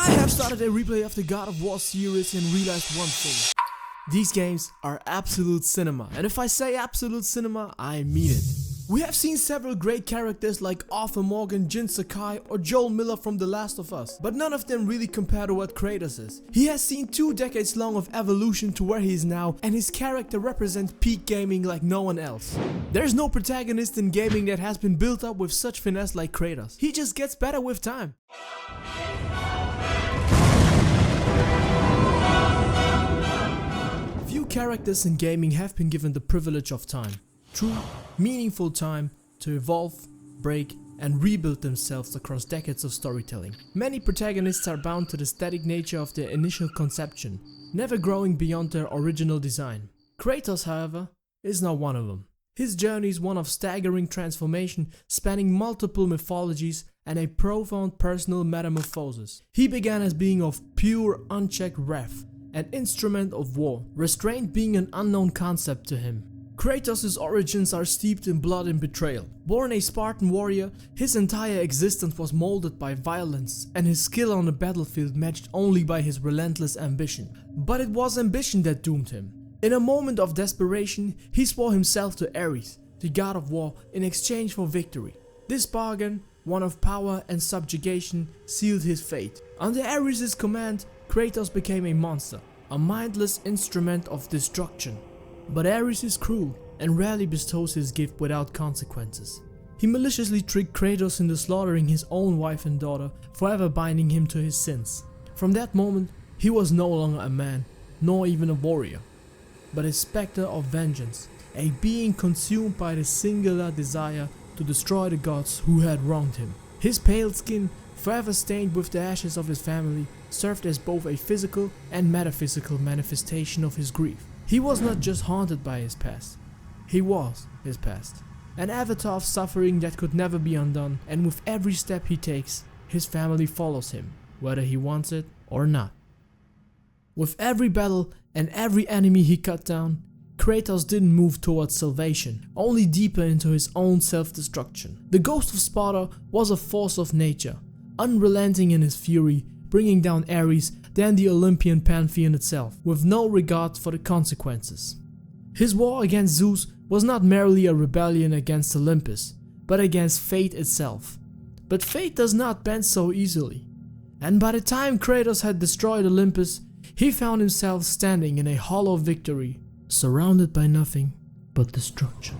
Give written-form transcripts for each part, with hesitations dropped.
I have started a replay of the God of War series and realized one thing. These games are absolute cinema, and if I say absolute cinema, I mean it. We have seen several great characters like Arthur Morgan, Jin Sakai or Joel Miller from The Last of Us, but none of them really compare to what Kratos is. He has seen 2 decades long of evolution to where he is now, and his character represents peak gaming like no one else. There's no protagonist in gaming that has been built up with such finesse like Kratos. He just gets better with time. Few characters in gaming have been given the privilege of time. True, meaningful time to evolve, break and rebuild themselves across decades of storytelling. Many protagonists are bound to the static nature of their initial conception, never growing beyond their original design. Kratos, however, is not one of them. His journey is one of staggering transformation, spanning multiple mythologies and a profound personal metamorphosis. He began as being of pure, unchecked wrath, an instrument of war, restraint being an unknown concept to him. Kratos' origins are steeped in blood and betrayal. Born a Spartan warrior, his entire existence was molded by violence and his skill on the battlefield matched only by his relentless ambition. But it was ambition that doomed him. In a moment of desperation, he swore himself to Ares, the god of war, in exchange for victory. This bargain, one of power and subjugation, sealed his fate. Under Ares' command, Kratos became a monster, a mindless instrument of destruction. But Ares is cruel and rarely bestows his gift without consequences. He maliciously tricked Kratos into slaughtering his own wife and daughter, forever binding him to his sins. From that moment, he was no longer a man, nor even a warrior, but a specter of vengeance, a being consumed by the singular desire to destroy the gods who had wronged him. His pale skin, forever stained with the ashes of his family, served as both a physical and metaphysical manifestation of his grief. He was not just haunted by his past, he was his past. An avatar of suffering that could never be undone, and with every step he takes, his family follows him, whether he wants it or not. With every battle and every enemy he cut down, Kratos didn't move towards salvation, only deeper into his own self-destruction. The ghost of Sparta was a force of nature, unrelenting in his fury, bringing down Ares, then the Olympian pantheon itself, with no regard for the consequences. His war against Zeus was not merely a rebellion against Olympus, but against fate itself. But fate does not bend so easily, and by the time Kratos had destroyed Olympus, he found himself standing in a hollow victory, surrounded by nothing but destruction.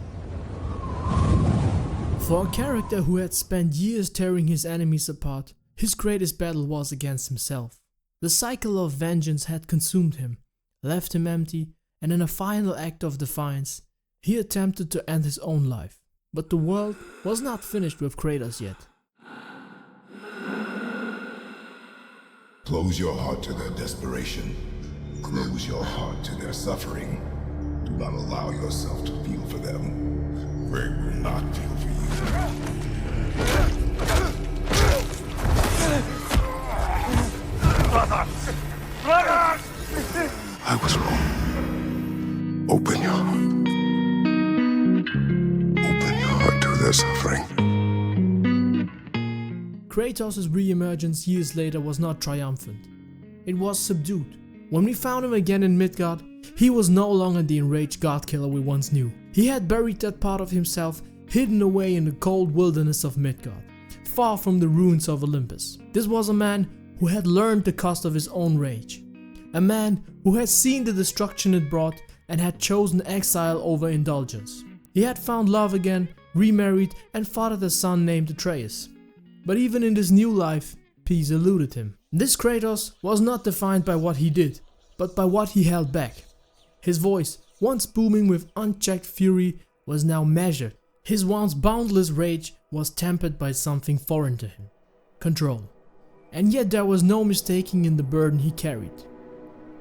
For a character who had spent years tearing his enemies apart, his greatest battle was against himself. The cycle of vengeance had consumed him, left him empty, and in a final act of defiance, he attempted to end his own life. But the world was not finished with Kratos yet. Close your heart to their desperation. Close your heart to their suffering. Do not allow yourself to feel for them. They will not feel for you. I was wrong. Open your heart. Open your heart to their suffering. Kratos' re-emergence years later was not triumphant. It was subdued. When we found him again in Midgard, he was no longer the enraged god-killer we once knew. He had buried that part of himself, hidden away in the cold wilderness of Midgard, far from the ruins of Olympus. This was a man who had learned the cost of his own rage. A man who had seen the destruction it brought and had chosen exile over indulgence. He had found love again, remarried and fathered a son named Atreus. But even in this new life, peace eluded him. This Kratos was not defined by what he did, but by what he held back. His voice, once booming with unchecked fury, was now measured. His once boundless rage was tempered by something foreign to him: control. And yet there was no mistaking in the burden he carried.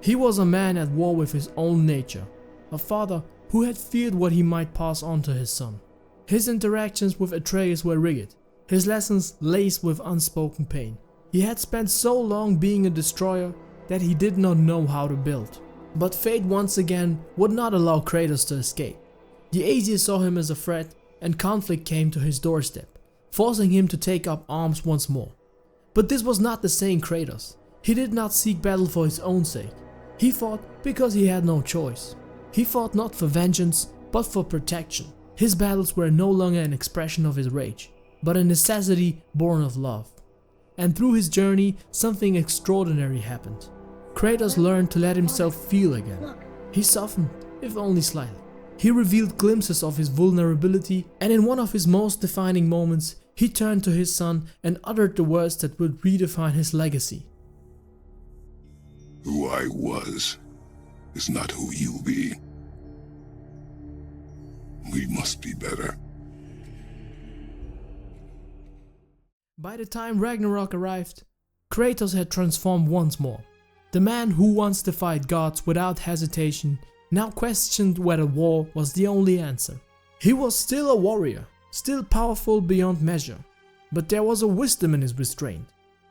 He was a man at war with his own nature, a father who had feared what he might pass on to his son. His interactions with Atreus were rigid, his lessons laced with unspoken pain. He had spent so long being a destroyer that he did not know how to build. But fate once again would not allow Kratos to escape. The Aesir saw him as a threat, and conflict came to his doorstep, forcing him to take up arms once more. But this was not the same Kratos. He did not seek battle for his own sake. He fought because he had no choice. He fought not for vengeance, but for protection. His battles were no longer an expression of his rage, but a necessity born of love. And through his journey, something extraordinary happened. Kratos learned to let himself feel again. He softened, if only slightly. He revealed glimpses of his vulnerability, and in one of his most defining moments, he turned to his son and uttered the words that would redefine his legacy. Who I was is not who you be. We must be better. By the time Ragnarök arrived, Kratos had transformed once more. The man who once defied gods without hesitation now questioned whether war was the only answer. He was still a warrior, still powerful beyond measure, but there was a wisdom in his restraint.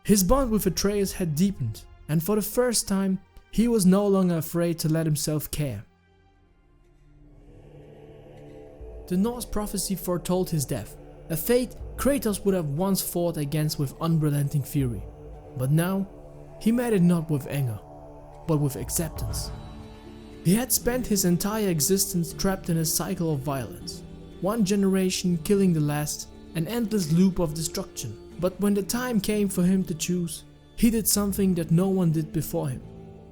His bond with Atreus had deepened, and for the first time, he was no longer afraid to let himself care. The Norse prophecy foretold his death, a fate Kratos would have once fought against with unrelenting fury. But now, he met it not with anger, but with acceptance. He had spent his entire existence trapped in a cycle of violence, one generation killing the last, an endless loop of destruction. But when the time came for him to choose, he did something that no one did before him.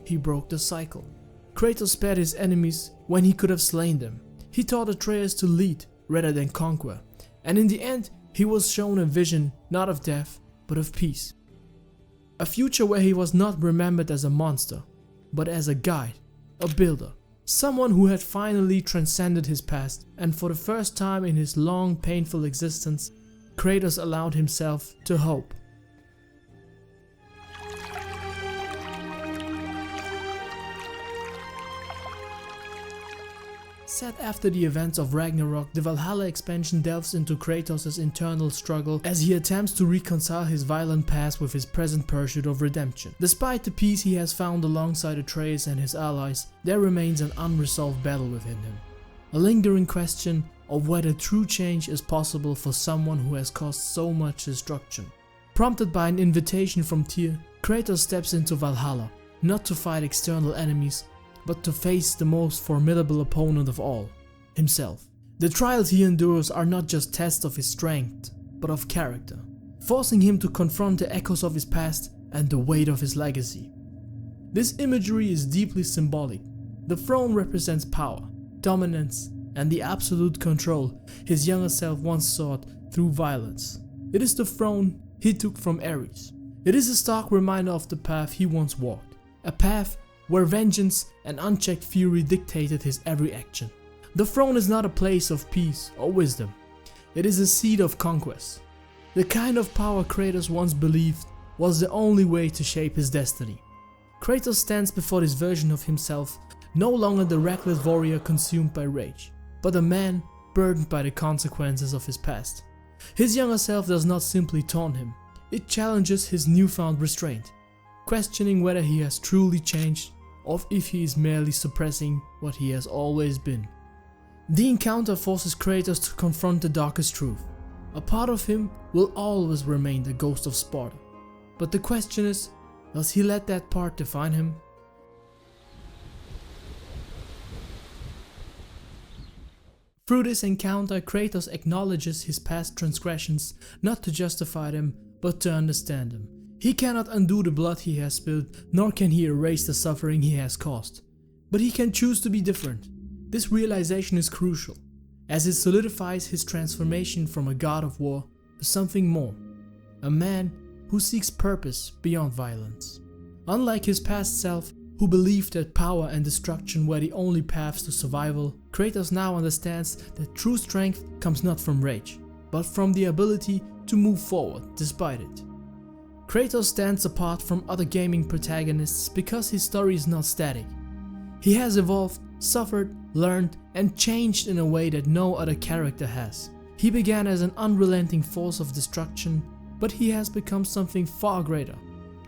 He broke the cycle. Kratos spared his enemies when he could have slain them. He taught Atreus to lead rather than conquer, and in the end, he was shown a vision not of death, but of peace. A future where he was not remembered as a monster, but as a guide, a builder, someone who had finally transcended his past, and for the first time in his long, painful existence, Kratos allowed himself to hope. Set after the events of Ragnarök, the Valhalla expansion delves into Kratos' internal struggle as he attempts to reconcile his violent past with his present pursuit of redemption. Despite the peace he has found alongside Atreus and his allies, there remains an unresolved battle within him. A lingering question of whether true change is possible for someone who has caused so much destruction. Prompted by an invitation from Tyr, Kratos steps into Valhalla, not to fight external enemies, but to face the most formidable opponent of all, himself. The trials he endures are not just tests of his strength, but of character, forcing him to confront the echoes of his past and the weight of his legacy. This imagery is deeply symbolic. The throne represents power, dominance, and the absolute control his younger self once sought through violence. It is the throne he took from Ares. It is a stark reminder of the path he once walked, a path where vengeance and unchecked fury dictated his every action. The throne is not a place of peace or wisdom. It is a seat of conquest. The kind of power Kratos once believed was the only way to shape his destiny. Kratos stands before this version of himself, no longer the reckless warrior consumed by rage, but a man burdened by the consequences of his past. His younger self does not simply taunt him, it challenges his newfound restraint, questioning whether he has truly changed or if he is merely suppressing what he has always been. The encounter forces Kratos to confront the darkest truth. A part of him will always remain the ghost of Sparta. But the question is, does he let that part define him? Through this encounter, Kratos acknowledges his past transgressions, not to justify them, but to understand them. He cannot undo the blood he has spilled, nor can he erase the suffering he has caused. But he can choose to be different. This realization is crucial, as it solidifies his transformation from a god of war to something more, a man who seeks purpose beyond violence. Unlike his past self, who believed that power and destruction were the only paths to survival, Kratos now understands that true strength comes not from rage, but from the ability to move forward despite it. Kratos stands apart from other gaming protagonists because his story is not static. He has evolved, suffered, learned, and changed in a way that no other character has. He began as an unrelenting force of destruction, but he has become something far greater.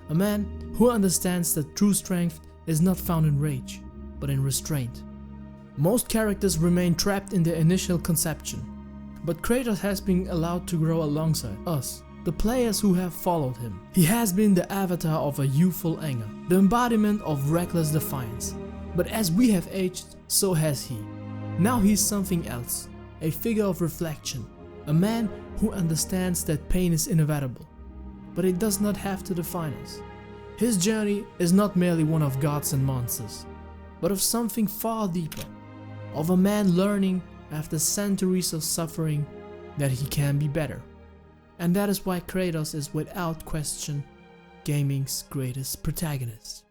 A man who understands that true strength is not found in rage, but in restraint. Most characters remain trapped in their initial conception, but Kratos has been allowed to grow alongside us. the players who have followed him. He has been the avatar of a youthful anger, the embodiment of reckless defiance. But as we have aged, so has he. Now he's something else, a figure of reflection, a man who understands that pain is inevitable, but it does not have to define us. His journey is not merely one of gods and monsters, but of something far deeper, of a man learning after centuries of suffering that he can be better. And that is why Kratos is without question gaming's greatest protagonist.